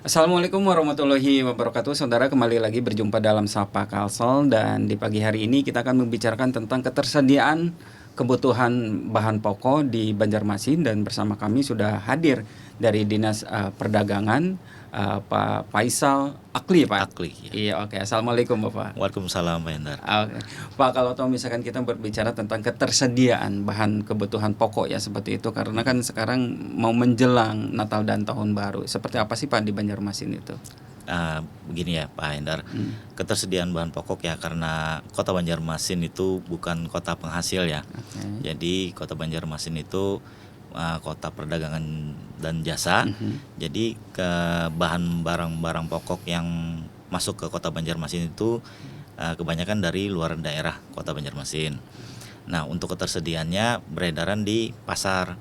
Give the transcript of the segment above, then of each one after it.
Assalamualaikum warahmatullahi wabarakatuh. Saudara, kembali lagi berjumpa dalam Sapa Kalsel, dan di pagi hari ini kita akan membicarakan tentang ketersediaan kebutuhan bahan pokok di Banjarmasin, dan bersama kami sudah hadir dari Dinas Perdagangan, Pak Faisal Akli, Pak. Akli, ya. Iya, oke. Assalamualaikum, Bapak. Waalaikumsalam, Pak Hendar. Oke. Pak, kalau misalkan kita berbicara tentang ketersediaan bahan kebutuhan pokok ya seperti itu, karena kan sekarang mau menjelang Natal dan Tahun Baru. Seperti apa sih Pak di Banjarmasin itu? Begini ya Pak Hendar, ketersediaan bahan pokok ya, karena Kota Banjarmasin itu bukan kota penghasil ya. Oke. Jadi Kota Banjarmasin itu kota perdagangan dan jasa. Jadi bahan barang-barang pokok yang masuk ke Kota Banjarmasin itu kebanyakan dari luar daerah Kota Banjarmasin. Nah, untuk ketersediaannya beredaran di pasar.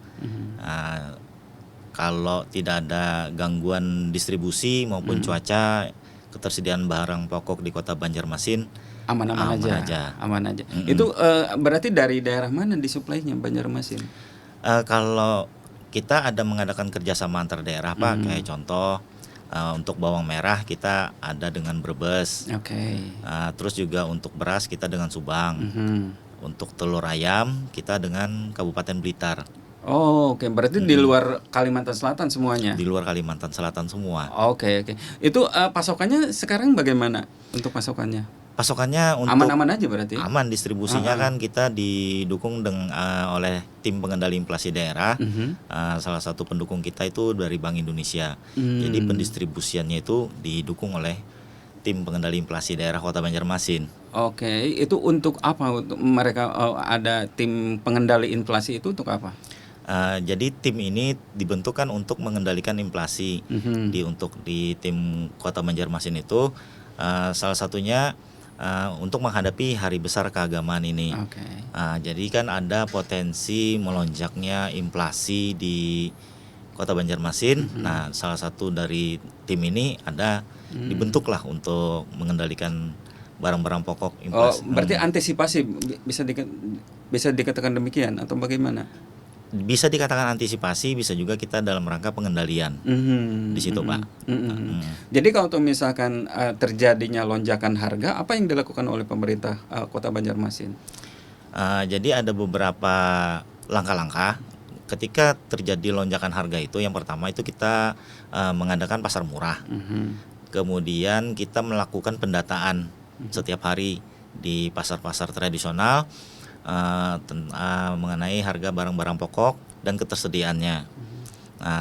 Kalau tidak ada gangguan distribusi maupun cuaca, ketersediaan barang pokok di Kota Banjarmasin Aman-aman aja. Aman aja. Itu berarti dari daerah mana disuplainya Banjarmasin? Kalau kita ada mengadakan kerjasama antar daerah Pak, kayak contoh untuk bawang merah kita ada dengan Brebes. Oke. Terus juga untuk beras kita dengan Subang. Untuk telur ayam kita dengan Kabupaten Blitar. Oh, oke. Berarti di luar Kalimantan Selatan semuanya. Di luar Kalimantan Selatan semua. Oke. Itu pasokannya sekarang bagaimana untuk pasokannya? Pasokannya untuk Aman-aman aja berarti? aman, distribusinya kan kita didukung oleh tim pengendali inflasi daerah. Salah satu pendukung kita itu dari Bank Indonesia. Jadi pendistribusiannya itu didukung oleh tim pengendali inflasi daerah Kota Banjarmasin. Oke, itu untuk apa? Untuk mereka ada tim pengendali inflasi itu untuk apa? Jadi tim ini dibentukkan untuk mengendalikan inflasi. Untuk di tim Kota Banjarmasin itu salah satunya untuk menghadapi hari besar keagamaan ini. Oke. Jadi kan ada potensi melonjaknya inflasi di Kota Banjarmasin. Nah, salah satu dari tim ini dibentuklah untuk mengendalikan barang-barang pokok inflasi. Berarti antisipasi bisa dikatakan demikian atau bagaimana? Bisa dikatakan antisipasi, bisa juga kita dalam rangka pengendalian di situ, Pak. Jadi kalau misalkan terjadinya lonjakan harga, apa yang dilakukan oleh pemerintah Kota Banjarmasin? Jadi ada beberapa langkah-langkah ketika terjadi lonjakan harga itu. Yang pertama itu kita mengadakan pasar murah. Kemudian kita melakukan pendataan setiap hari di pasar-pasar tradisional mengenai harga barang-barang pokok dan ketersediaannya.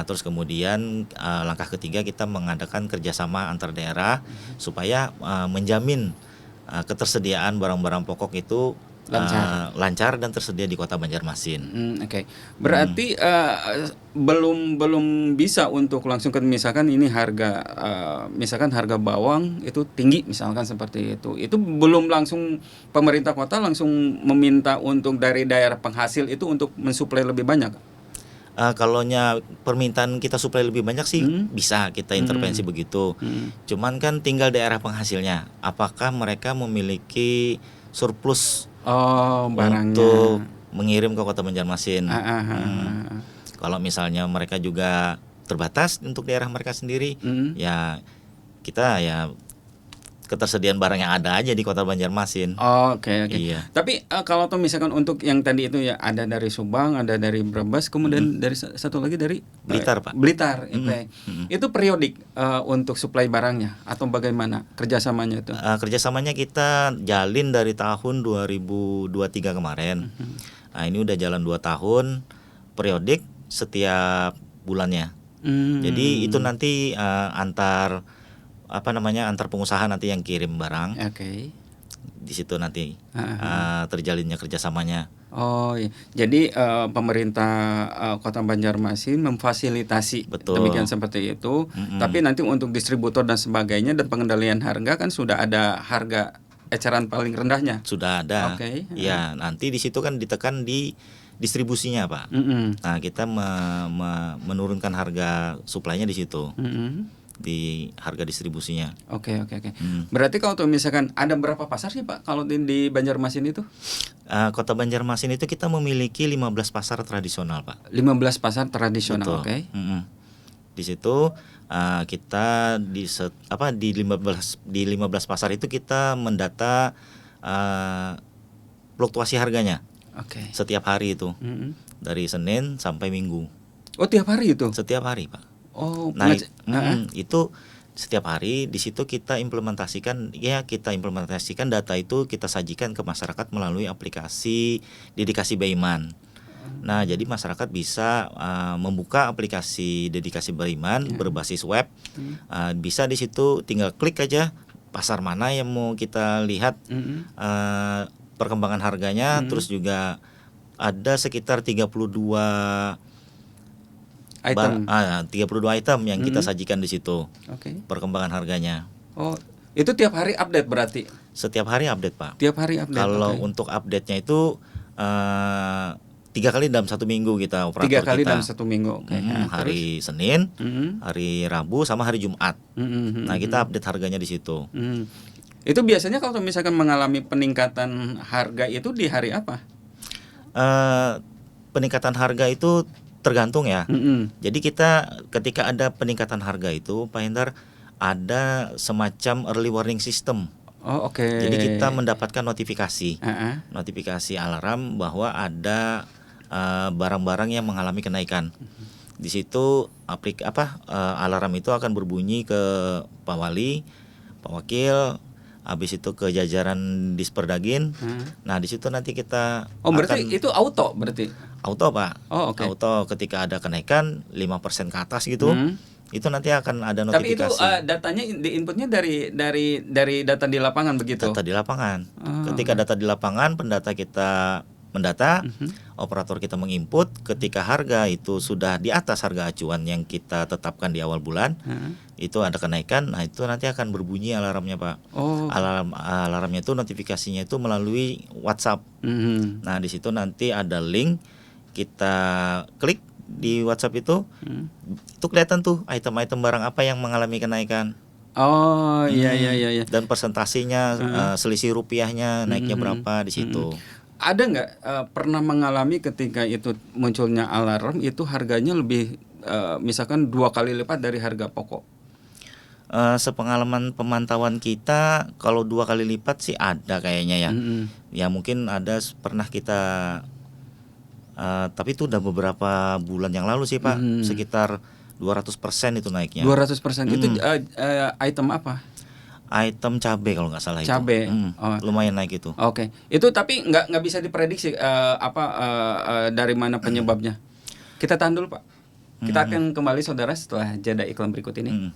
Terus kemudian langkah ketiga kita mengadakan kerjasama antar daerah supaya menjamin ketersediaan barang-barang pokok itu lancar dan tersedia di Kota Banjarmasin. Oke. Berarti belum bisa untuk langsung ke misalkan ini harga misalkan harga bawang itu tinggi misalkan seperti itu. Itu belum langsung pemerintah kota langsung meminta untuk dari daerah penghasil itu untuk mensuplai lebih banyak. Kalaunya permintaan kita suplai lebih banyak sih bisa kita intervensi begitu. Cuman kan tinggal daerah penghasilnya. Apakah mereka memiliki surplus barangnya untuk mengirim ke Kota Banjarmasin? Kalau misalnya mereka juga terbatas untuk daerah mereka sendiri, ya kita ya ketersediaan barang yang ada aja di Kota Banjarmasin. Oke. Iya. Tapi kalau misalkan untuk yang tadi itu ya ada dari Subang, ada dari Brebes, kemudian dari satu lagi dari Blitar, Pak. Blitar. Itu periodik untuk suplai barangnya atau bagaimana kerjasamanya itu? Kerjasamanya kita jalin dari tahun 2023 kemarin. Ini udah jalan 2 tahun, periodik setiap bulannya. Jadi itu nanti antar pengusaha nanti yang kirim barang. Oke. Di situ nanti terjalinnya kerjasamanya. Oh iya. Jadi pemerintah Kota Banjarmasin memfasilitasi demikian seperti itu. Tapi nanti untuk distributor dan sebagainya dan pengendalian harga kan sudah ada harga eceran paling rendahnya. Sudah ada. Oke. Ya, nanti di situ kan ditekan di distribusinya, Pak. Nah, kita menurunkan harga suplainya di situ. Di harga distribusinya. Oke. Berarti kalau misalkan ada berapa pasar sih Pak kalau di Banjarmasin itu? Kota Banjarmasin itu kita memiliki 15 pasar tradisional, Pak. 15 pasar tradisional, oke. Di situ kita di 15 pasar itu kita mendata fluktuasi harganya Oke. setiap hari itu dari Senin sampai Minggu. Oh, tiap hari itu? Setiap hari, Pak. Oh, Nah, itu setiap hari di situ kita implementasikan data itu kita sajikan ke masyarakat melalui aplikasi Dedikasi Beriman. Nah, jadi masyarakat bisa membuka aplikasi Dedikasi Beriman berbasis web. Bisa di situ tinggal klik aja pasar mana yang mau kita lihat perkembangan harganya, terus juga ada sekitar 32 item. 32 item yang kita sajikan di situ. Oke. Perkembangan harganya. Oh, itu tiap hari update berarti? Setiap hari update, Pak. Tiap hari update. Kalau untuk update-nya itu 3 kali dalam 1 minggu kita operator 3 kali kita. dalam 1 minggu. Oke. Hari Senin, hari Rabu, sama hari Jumat. Nah, kita update harganya di situ. Itu biasanya kalau misalkan mengalami peningkatan harga itu di hari apa? Peningkatan harga itu tergantung ya. Jadi kita ketika ada peningkatan harga itu, Pak Hendar, ada semacam early warning system. Oh, oke. Jadi kita mendapatkan notifikasi alarm bahwa ada barang-barang yang mengalami kenaikan. Di situ alarm itu akan berbunyi ke Pak Wali, Pak Wakil, habis itu ke jajaran Disperdagin. Nah, di situ nanti kita berarti itu auto berarti? Auto, Pak. Oh, oke. Auto ketika ada kenaikan 5% ke atas gitu. Itu nanti akan ada notifikasi. Tapi itu datanya diinputnya dari data di lapangan begitu? Data di lapangan. Ketika data di lapangan, pendata kita mendata, operator kita menginput. Ketika harga itu sudah di atas harga acuan yang kita tetapkan di awal bulan, itu ada kenaikan. Nah, itu nanti akan berbunyi alarmnya, Pak. Alarmnya itu notifikasinya itu melalui WhatsApp. Nah, di situ nanti ada link, kita klik di WhatsApp itu kelihatan tuh item-item barang apa yang mengalami kenaikan. Oh, iya. Dan persentasenya, selisih rupiahnya naiknya berapa di situ. Ada nggak pernah mengalami ketika itu munculnya alarm itu harganya lebih misalkan 2 kali lipat dari harga pokok? Sepengalaman pemantauan kita, kalau 2 kali lipat sih ada kayaknya ya. Ya mungkin ada pernah kita tapi itu udah beberapa bulan yang lalu sih, Pak. Sekitar 200% itu naiknya. 200%. Itu item apa? Item cabai kalau nggak salah itu. Cabai. Lumayan naik itu. Oke. Itu tapi nggak bisa diprediksi dari mana penyebabnya. Kita tahan dulu, Pak. Kita akan kembali saudara setelah jeda iklan berikut ini.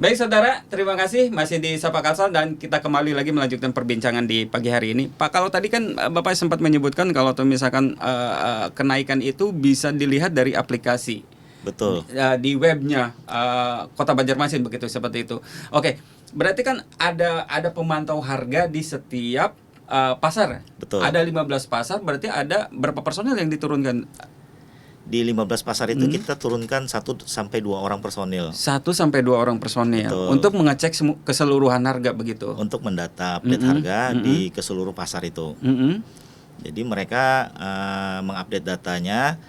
Baik saudara, terima kasih masih di Sapa Kalsel dan kita kembali lagi melanjutkan perbincangan di pagi hari ini. Pak, kalau tadi kan Bapak sempat menyebutkan kalau misalkan kenaikan itu bisa dilihat dari aplikasi. Betul. Di webnya Kota Banjarmasin begitu, seperti itu. Oke, berarti kan ada pemantau harga di setiap pasar. Betul. Ada 15 pasar, berarti ada berapa personil yang diturunkan? Di 15 pasar itu kita turunkan 1 sampai 2 orang personil. 1 sampai 2 orang personil. Betul. Untuk mengecek keseluruhan harga begitu. Untuk mendata update harga di keseluruh pasar itu. Jadi mereka mengupdate datanya,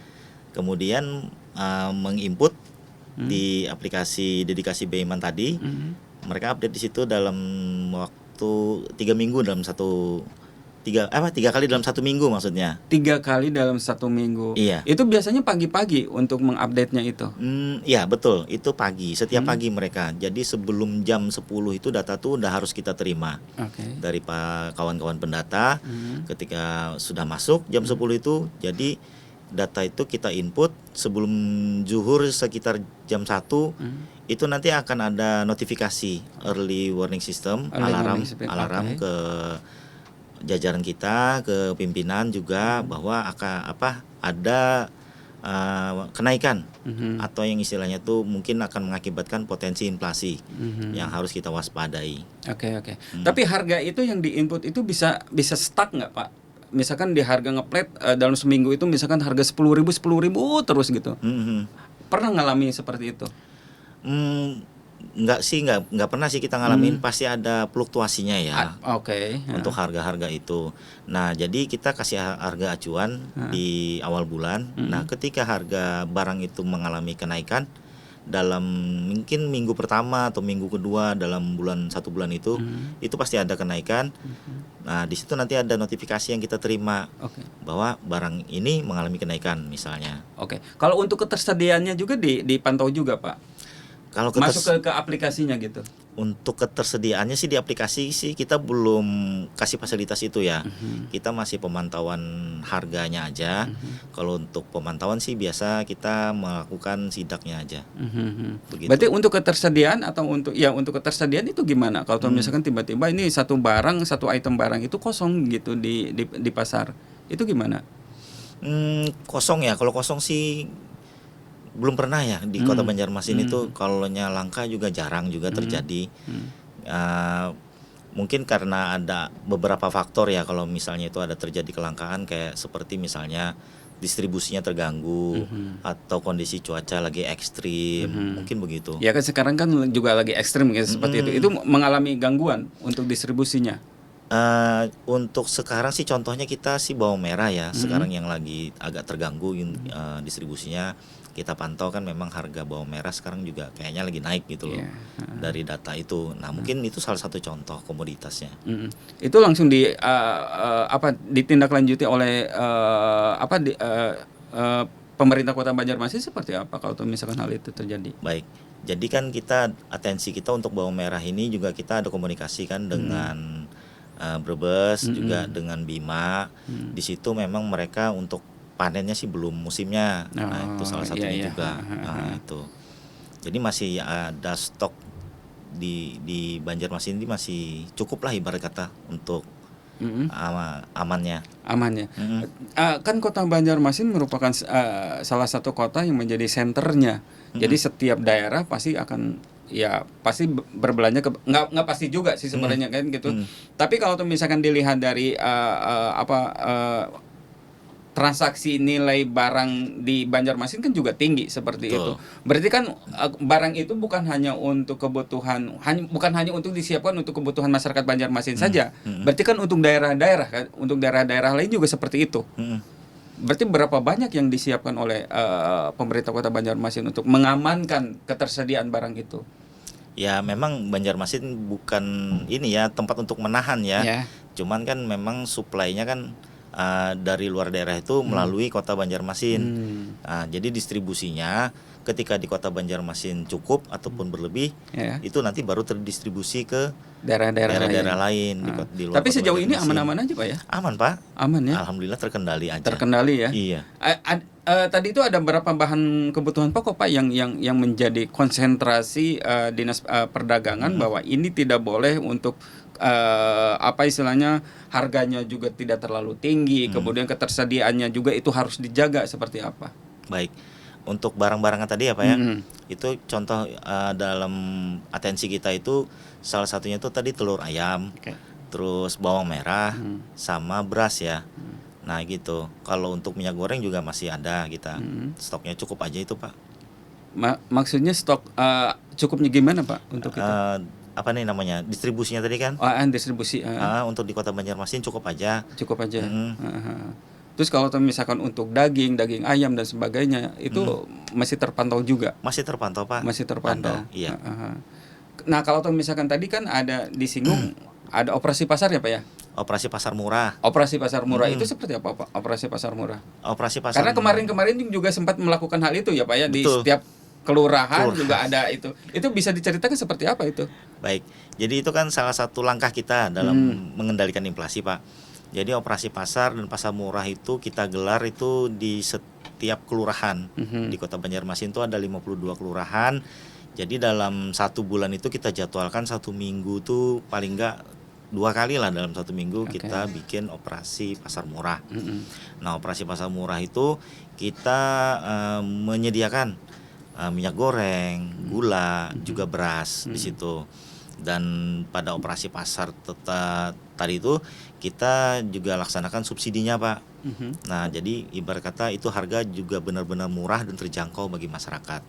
kemudian menginput di aplikasi Dedikasi Beriman tadi. Mereka update di situ dalam waktu 3 minggu dalam 3 kali dalam 1 minggu maksudnya. 3 kali dalam 1 minggu. Iya. Itu biasanya pagi-pagi untuk mengupdate-nya itu. Iya betul, itu pagi, setiap pagi mereka. Jadi sebelum jam 10 itu data tuh udah harus kita terima. Dari kawan-kawan pendata. Ketika sudah masuk jam 10 itu, jadi data itu kita input sebelum zuhur sekitar jam 1, itu nanti akan ada notifikasi early warning system, alarm Oke. ke jajaran kita, ke pimpinan juga bahwa ada kenaikan atau yang istilahnya tuh mungkin akan mengakibatkan potensi inflasi yang harus kita waspadai. Oke. Tapi harga itu yang diinput itu bisa stuck nggak, Pak? Misalkan di harga ngeplet dalam seminggu itu misalkan harga 10.000 terus gitu. Pernah ngalami seperti itu? Nggak pernah sih kita ngalamin, pasti ada fluktuasinya ya. Oke. Untuk harga-harga itu. Nah, jadi kita kasih harga acuan di awal bulan. Nah, ketika harga barang itu mengalami kenaikan dalam mungkin minggu pertama atau minggu kedua dalam satu bulan itu pasti ada kenaikan. Nah, di situ nanti ada notifikasi yang kita terima bahwa barang ini mengalami kenaikan misalnya. Oke. Kalau untuk ketersediaannya juga dipantau juga, Pak? Kalau Masuk ke aplikasinya gitu. Untuk ketersediaannya sih di aplikasi sih kita belum kasih fasilitas itu ya. Kita masih pemantauan harganya aja. Kalau untuk pemantauan sih biasa kita melakukan sidaknya aja. Begitu. Berarti untuk ketersediaan atau untuk ketersediaan itu gimana? Kalau misalkan tiba-tiba ini satu item barang itu kosong gitu di pasar, itu gimana? Kosong ya. Kalau kosong sih belum pernah ya di Kota Banjarmasin itu. Kalaunya langka juga jarang juga terjadi. Mungkin karena ada beberapa faktor ya, kalau misalnya itu ada terjadi kelangkaan kayak seperti misalnya distribusinya terganggu atau kondisi cuaca lagi ekstrim, mungkin begitu. Ya kan sekarang kan juga lagi ekstrim gitu, seperti itu. Itu mengalami gangguan untuk distribusinya. Untuk sekarang sih contohnya kita sih bawang merah ya, sekarang yang lagi agak terganggu distribusinya. Kita pantau kan memang harga bawang merah sekarang juga kayaknya lagi naik gitu loh dari data itu. Nah, mungkin itu salah satu contoh komoditasnya. Itu langsung ditindaklanjuti oleh pemerintah Kota Banjarmasin seperti apa kalau misalkan hal itu terjadi? Baik. Jadi kan atensi kita untuk bawang merah ini juga kita ada komunikasi kan dengan Brebes juga dengan Bima. Di situ memang mereka untuk panennya sih belum musimnya. Nah, itu salah satunya juga. Nah, itu. Jadi masih ada stok di Banjarmasin ini masih cukup lah ibarat kata untuk amannya. Kan Kota Banjarmasin merupakan salah satu kota yang menjadi senternya. Jadi setiap daerah pasti akan pasti berbelanja nggak pasti juga sih sebenarnya kan gitu. Tapi kalau misalkan dilihat dari transaksi nilai barang di Banjarmasin kan juga tinggi seperti itu. Berarti kan barang itu bukan hanya untuk disiapkan untuk kebutuhan masyarakat Banjarmasin saja. Berarti kan untuk daerah-daerah lain juga seperti itu. Berarti berapa banyak yang disiapkan oleh pemerintah Kota Banjarmasin untuk mengamankan ketersediaan barang itu? Ya, memang Banjarmasin bukan tempat untuk menahan ya. Cuman kan memang suplainya kan dari luar daerah itu melalui Kota Banjarmasin. Jadi distribusinya ketika di Kota Banjarmasin cukup ataupun berlebih, itu nanti baru terdistribusi ke daerah-daerah lain di luar. Tapi sejauh ini aman-aman aja, Pak ya? Aman, Pak. Aman ya? Alhamdulillah terkendali aja. Terkendali ya? Iya. Tadi itu ada berapa bahan kebutuhan pokok, Pak, yang menjadi konsentrasi Dinas Perdagangan bahwa ini tidak boleh untuk istilahnya harganya juga tidak terlalu tinggi, kemudian ketersediaannya juga itu harus dijaga seperti apa? Baik. Untuk barang-barangnya tadi ya Pak ya, itu contoh dalam atensi kita itu salah satunya itu tadi telur ayam, terus bawang merah, sama beras ya. Nah gitu. Kalau untuk minyak goreng juga masih ada kita, stoknya cukup aja itu Pak. Maksudnya stok cukupnya gimana Pak untuk itu? Apa nih namanya, distribusinya tadi kan? Distribusi. Untuk di Kota Banjarmasin cukup aja. Cukup aja. Terus kalau misalkan untuk daging ayam dan sebagainya itu masih terpantau juga? Masih terpantau Pak. Masih terpantau. Iya. Nah kalau misalkan tadi kan ada disinggung ada operasi pasar ya Pak ya? Operasi pasar murah. Operasi pasar murah itu seperti apa Pak? Operasi pasar murah? Operasi pasar. Karena kemarin juga sempat melakukan hal itu ya Pak ya. Betul. Di setiap kelurahan juga ada itu. Itu bisa diceritakan seperti apa itu? Baik. Jadi itu kan salah satu langkah kita dalam mengendalikan inflasi Pak. Jadi operasi pasar dan pasar murah itu kita gelar itu di tiap kelurahan. Di Kota Banjarmasin itu ada 52 kelurahan. Jadi dalam 1 bulan itu kita jadwalkan 1 minggu tuh paling enggak 2 kali lah dalam 1 minggu kita bikin operasi pasar murah. Nah, operasi pasar murah itu kita menyediakan minyak goreng, gula, juga beras di situ. Dan pada operasi pasar tadi itu kita juga laksanakan subsidinya, Pak. Nah, jadi ibarat kata itu harga juga benar-benar murah dan terjangkau bagi masyarakat.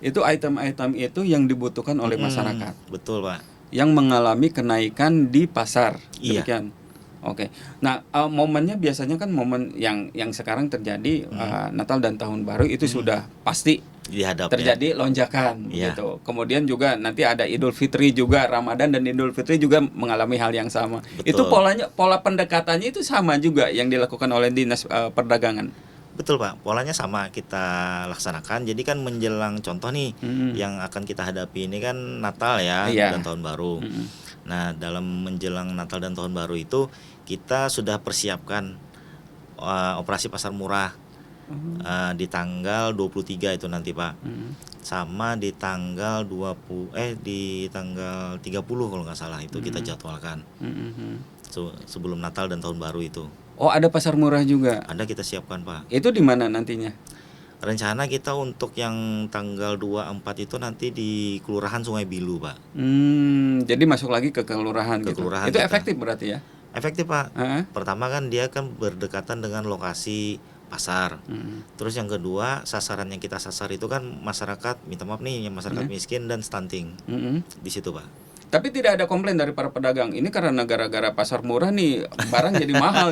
Itu item-item itu yang dibutuhkan oleh masyarakat. Betul, Pak. Yang mengalami kenaikan di pasar. Iya. Demikian. Oke. Nah, momennya biasanya kan momen yang sekarang terjadi Natal dan Tahun Baru itu sudah pasti Dihadap, terjadi lonjakan Iya. gitu. Kemudian juga nanti ada Idul Fitri juga, Ramadan dan Idul Fitri juga mengalami hal yang sama. Betul. Itu pola pendekatannya itu sama juga yang dilakukan oleh Dinas Perdagangan. Betul, Pak. Polanya sama kita laksanakan. Jadi kan menjelang contoh nih yang akan kita hadapi ini kan Natal ya dan Tahun Baru. Nah, dalam menjelang Natal dan Tahun Baru itu kita sudah persiapkan operasi pasar murah di tanggal 23 itu nanti, Pak. Sama di tanggal 30 kalau nggak salah itu kita jadwalkan. Sebelum Natal dan Tahun Baru itu. Oh, ada pasar murah juga. Ada kita siapkan, Pak. Itu di mana nantinya? Rencana kita untuk yang tanggal 24 itu nanti di Kelurahan Sungai Bilu, Pak. Jadi masuk lagi ke kelurahan Ke gitu. kelurahan Itu kita. efektif berarti ya? Efektif, Pak. Heeh. Pertama kan dia kan berdekatan dengan lokasi pasar. Terus yang kedua, sasaran yang kita sasar itu kan masyarakat, minta maaf nih, yang masyarakat miskin dan stunting. Di situ, Pak. Tapi tidak ada komplain dari para pedagang. Ini karena gara-gara pasar murah nih barang jadi mahal,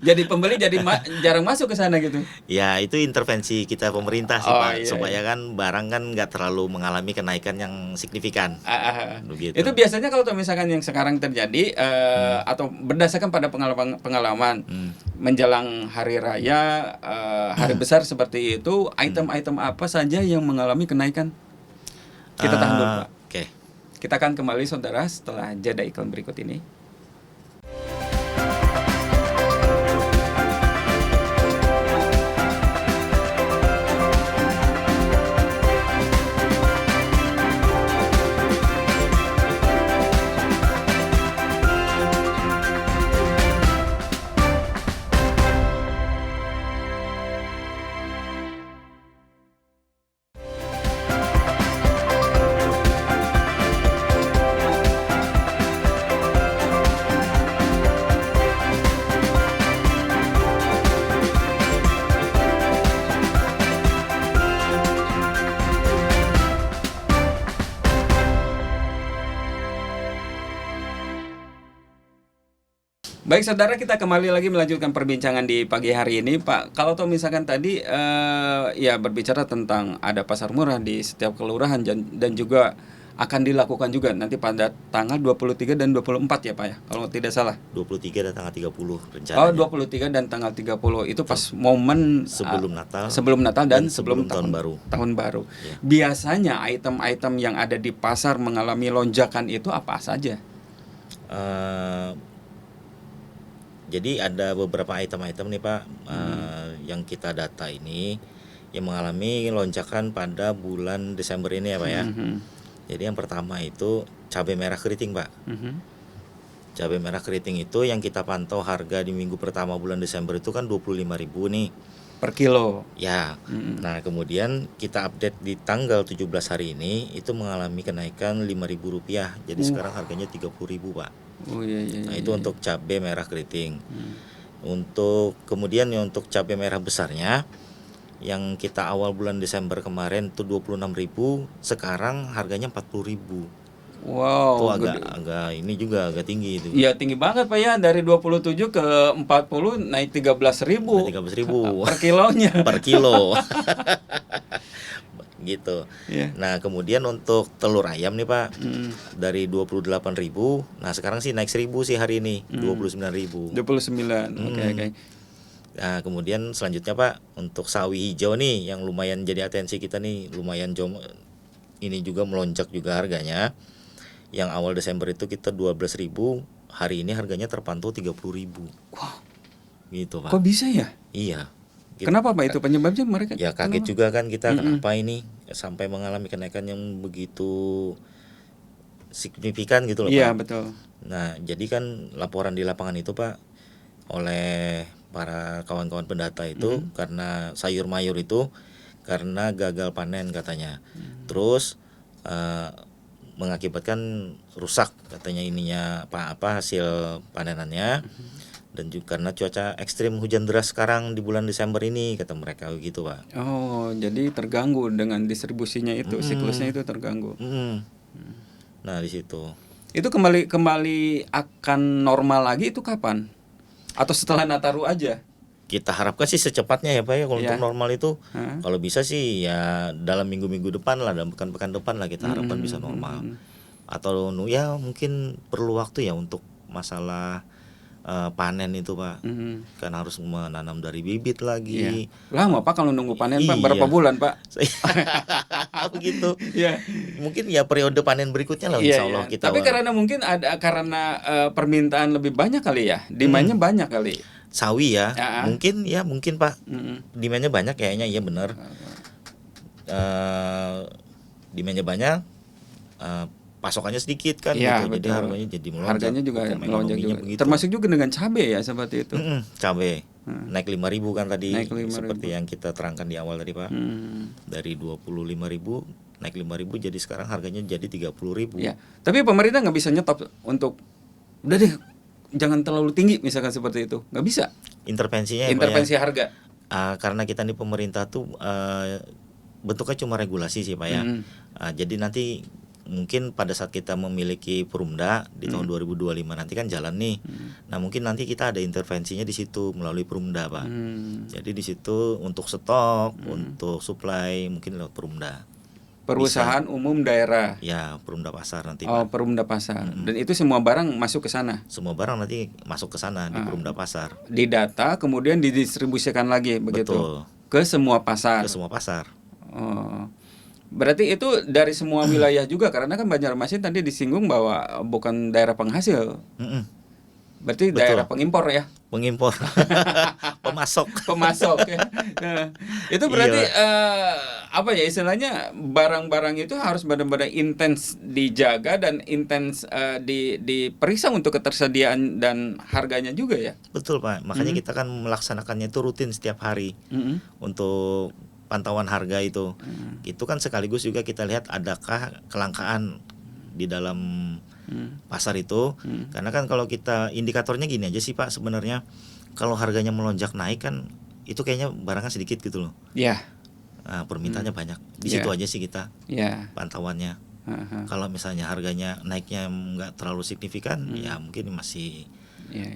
jadi pembeli jadi jarang masuk ke sana gitu. Ya, itu intervensi kita pemerintah sih, Pak, Iya, supaya kan barang kan nggak terlalu mengalami kenaikan yang signifikan. Begitu. Itu biasanya kalau misalkan yang sekarang terjadi atau berdasarkan pada pengalaman menjelang hari raya, hari besar seperti itu, item-item apa saja yang mengalami kenaikan? Kita tahan dulu, Pak. Oke. Kita akan kembali saudara setelah jeda iklan berikut ini. Baik saudara, kita kembali lagi melanjutkan perbincangan di pagi hari ini, Pak. Kalau misalkan tadi ya berbicara tentang ada pasar murah di setiap kelurahan dan juga akan dilakukan juga nanti pada tanggal 23 dan 24 ya, Pak ya. Kalau tidak salah. 23 dan tanggal 30 rencananya. Oh, 23 dan tanggal 30 itu pas momen sebelum Natal dan sebelum tahun baru. Ya. Biasanya item-item yang ada di pasar mengalami lonjakan itu apa saja? Jadi ada beberapa item-item nih, Pak, yang kita data ini yang mengalami lonjakan pada bulan Desember ini ya, Pak ya. Jadi yang pertama itu cabai merah keriting, Pak. Cabai merah keriting itu yang kita pantau harga di minggu pertama bulan Desember itu kan 25.000 nih per kilo. Ya. Nah, kemudian kita update di tanggal 17 hari ini itu mengalami kenaikan Rp5.000. Jadi sekarang harganya Rp30.000, Pak. Oh iya. Nah, itu untuk cabai merah keriting. Untuk kemudian untuk cabai merah besarnya yang kita awal bulan Desember kemarin itu 26.000, sekarang harganya 40.000. Wow. Itu agak ini juga agak tinggi itu. Iya, tinggi banget, Pak ya. Dari 27 ke 40 naik 13.000. 13.000 per kilonya. Per kilo. Gitu. Yeah. Nah, kemudian untuk telur ayam nih, Pak. Dari 28.000, nah sekarang sih naik 1.000 sih hari ini, 29.000. 29. Oke. Nah, kemudian selanjutnya, Pak, untuk sawi hijau nih yang lumayan jadi atensi kita nih, lumayan ini juga melonjak juga harganya. Yang awal Desember itu kita 12.000, hari ini harganya terpantau 30.000. Wah. gitu Pak. Kok bisa ya? Iya. Kenapa Pak itu penyebabnya mereka? Ya kaget kenapa? juga kan kita, Mm-mm. kenapa ini sampai mengalami kenaikan yang begitu signifikan gitu loh Iya Pak. betul. Nah jadi kan laporan di lapangan itu Pak oleh para kawan-kawan pendata itu karena sayur mayur itu karena gagal panen katanya. Terus eh, mengakibatkan rusak katanya ininya apa hasil panenannya, dan juga karena cuaca ekstrim hujan deras sekarang di bulan Desember ini kata mereka begitu Pak. Oh, jadi terganggu dengan distribusinya itu, siklusnya itu terganggu. Mm. Nah di situ Itu kembali akan normal lagi itu kapan? Atau setelah Nataru aja? kita harapkan sih secepatnya ya Pak ya kalau untuk Ya. normal itu. Hah? Kalau bisa sih ya dalam minggu-minggu depan lah, dalam pekan-pekan depan lah kita harapkan bisa normal. Atau ya mungkin perlu waktu ya untuk masalah panen itu Pak. Mhm. Kan harus menanam dari bibit Iya. lagi. Lama Pak kalau nunggu panen Pak, berapa Iya. bulan Pak? Begitu. Iya. Mungkin ya periode panen berikutnya lah Iya, insya Allah iya. kita. Tapi karena mungkin karena permintaan lebih banyak kali ya, demand-nya banyak kali. sawi ya, Ya. mungkin Pak. Mm-mm. Demandnya banyak kayaknya, iya benar. Demandnya banyak, pasokannya sedikit kan Iya, gitu. Jadi betul. harganya jadi melonjak. Harganya juga Hukum melonjak ekonominya juga. begitu. Termasuk juga dengan cabai ya seperti itu. Cabai naik 5.000 kan tadi, Naik 5.000. seperti yang kita terangkan di awal tadi Pak. Dari 25.000 naik 5.000 jadi sekarang harganya jadi 30.000. Ya, tapi pemerintah nggak bisa nyetop untuk udah deh jangan terlalu tinggi misalkan seperti itu, nggak bisa. Intervensinya ya, Pak, Intervensi ya. harga. Karena kita di pemerintah tuh bentuknya cuma regulasi sih Pak ya. Jadi nanti mungkin pada saat kita memiliki Perumda di tahun 2025 nanti kan jalan nih. Nah mungkin nanti kita ada intervensinya di situ melalui Perumda Pak. Jadi di situ untuk stok, untuk supply mungkin lewat Perumda. Perusahaan umum daerah. Ya Perumda pasar nanti Oh, Pak. Perumda pasar. Dan itu semua barang masuk ke sana. Semua barang nanti masuk ke sana di Perumda pasar. Didata kemudian didistribusikan lagi begitu. Betul. Ke semua pasar. Ke semua pasar. Oh. Berarti itu dari semua wilayah juga karena kan Banjarmasin tadi disinggung bahwa bukan daerah penghasil. Berarti Betul. daerah pengimpor ya. Pengimpor. Pemasok. Pemasok ya. Nah, itu berarti apa ya istilahnya barang-barang itu harus benar-benar intens dijaga dan intens diperiksa untuk ketersediaan dan harganya juga ya. Betul Pak. Makanya kita kan melaksanakannya itu rutin setiap hari untuk pantauan harga itu. Itu kan sekaligus juga kita lihat adakah kelangkaan di dalam pasar itu. Karena kan kalau kita indikatornya gini aja sih Pak sebenarnya, kalau harganya melonjak naik kan itu kayaknya barangnya sedikit gitu loh. Ya. Permintaannya banyak. Di situ aja sih kita pantauannya. Kalau misalnya harganya naiknya nggak terlalu signifikan, ya mungkin masih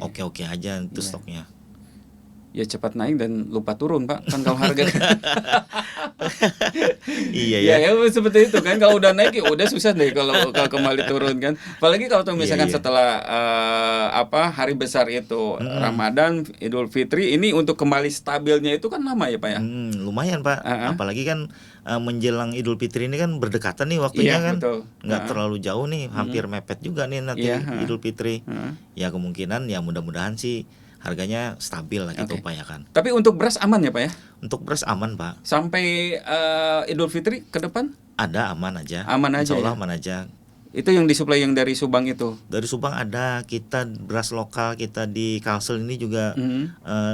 oke-oke aja itu stoknya. Ya cepat naik dan lupa turun Pak kan kalau harga. Iya ya. Ya seperti itu kan, kalau udah naik ya udah susah deh kalau kembali turun kan. Apalagi kalau misalkan setelah hari besar itu Ramadan, Idul Fitri, ini untuk kembali stabilnya itu kan lama ya Pak ya. Lumayan Pak. Apalagi kan menjelang Idul Fitri ini kan berdekatan nih waktunya kan. Betul. Nggak terlalu jauh nih, hampir mepet juga nih nanti Idul Fitri. Ya kemungkinan ya mudah-mudahan sih harganya stabil lah kita upayakan. Tapi untuk beras aman ya Pak ya? Untuk beras aman Pak. Sampai Idul Fitri ke depan? Ada aman aja. Aman aja. Insya Allah ya? aman aja. Itu yang disuplai yang dari Subang itu? Dari Subang ada, kita beras lokal kita di Kalsel ini juga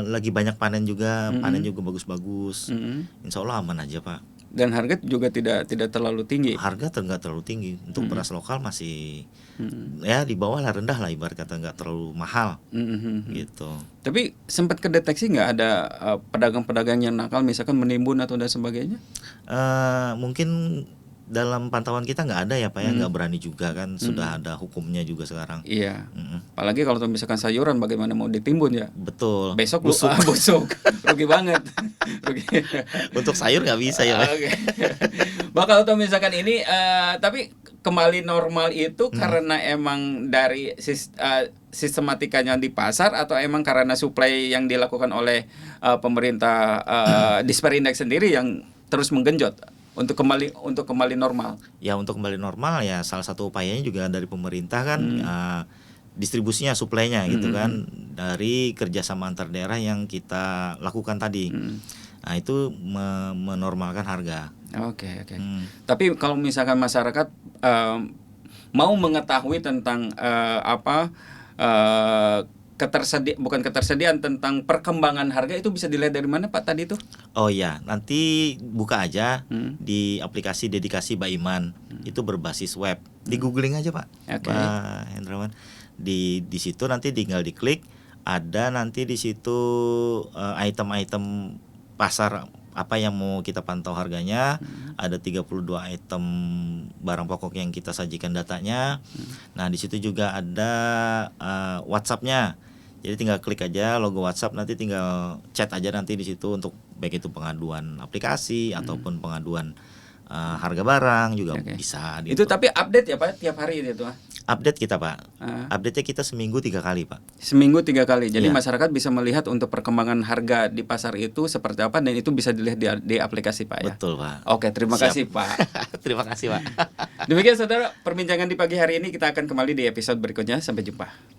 lagi banyak panen juga, panen juga bagus-bagus. Insya Allah aman aja Pak. Dan harga juga tidak terlalu tinggi. Harga nggak terlalu tinggi untuk beras lokal masih ya di bawah lah, rendah lah ibarat kata, nggak terlalu mahal gitu. Tapi sempat kedeteksi nggak ada pedagang-pedagang yang nakal misalkan menimbun atau dan sebagainya? Mungkin dalam pantauan kita nggak ada ya Pak ya, nggak berani juga kan, sudah ada hukumnya juga sekarang. Iya. Apalagi kalau misalkan sayuran bagaimana mau ditimbun ya? Betul. Besok busuk, rugi banget. Rugi. Untuk sayur nggak bisa ya Pak. Oke. Bakal tuh misalkan ini, tapi kembali normal itu karena emang dari sistematikanya di pasar atau emang karena suplai yang dilakukan oleh pemerintah Disperindex sendiri yang terus menggenjot untuk kembali normal. Ya untuk kembali normal ya salah satu upayanya juga dari pemerintah kan distribusinya, suplainya gitu kan, dari kerjasama antar daerah yang kita lakukan tadi. Nah itu menormalkan harga. Oke. Tapi kalau misalkan masyarakat mau mengetahui tentang bukan ketersediaan, tentang perkembangan harga, itu bisa dilihat dari mana Pak tadi itu? Oh ya, nanti buka aja di aplikasi Dedikasi Baiman. Itu berbasis web. Di googling aja Pak. Oke. Pak Hendrawan. Di situ nanti tinggal diklik, ada nanti di situ item-item pasar apa yang mau kita pantau harganya. Ada 32 item barang pokok yang kita sajikan datanya. Nah, di situ juga ada WhatsApp-nya. Jadi tinggal klik aja logo WhatsApp, nanti tinggal chat aja nanti di situ untuk baik itu pengaduan aplikasi ataupun pengaduan harga barang juga bisa. Itu tapi update ya Pak tiap hari itu Pak? Update kita Pak. Update-nya kita seminggu 3 kali Pak. Seminggu 3 kali. Jadi masyarakat bisa melihat untuk perkembangan harga di pasar itu seperti apa, dan itu bisa dilihat di aplikasi Pak ya. Betul Pak. Oke, terima kasih Pak. Terima kasih Pak. Demikian saudara, perbincangan di pagi hari ini, kita akan kembali di episode berikutnya. Sampai jumpa.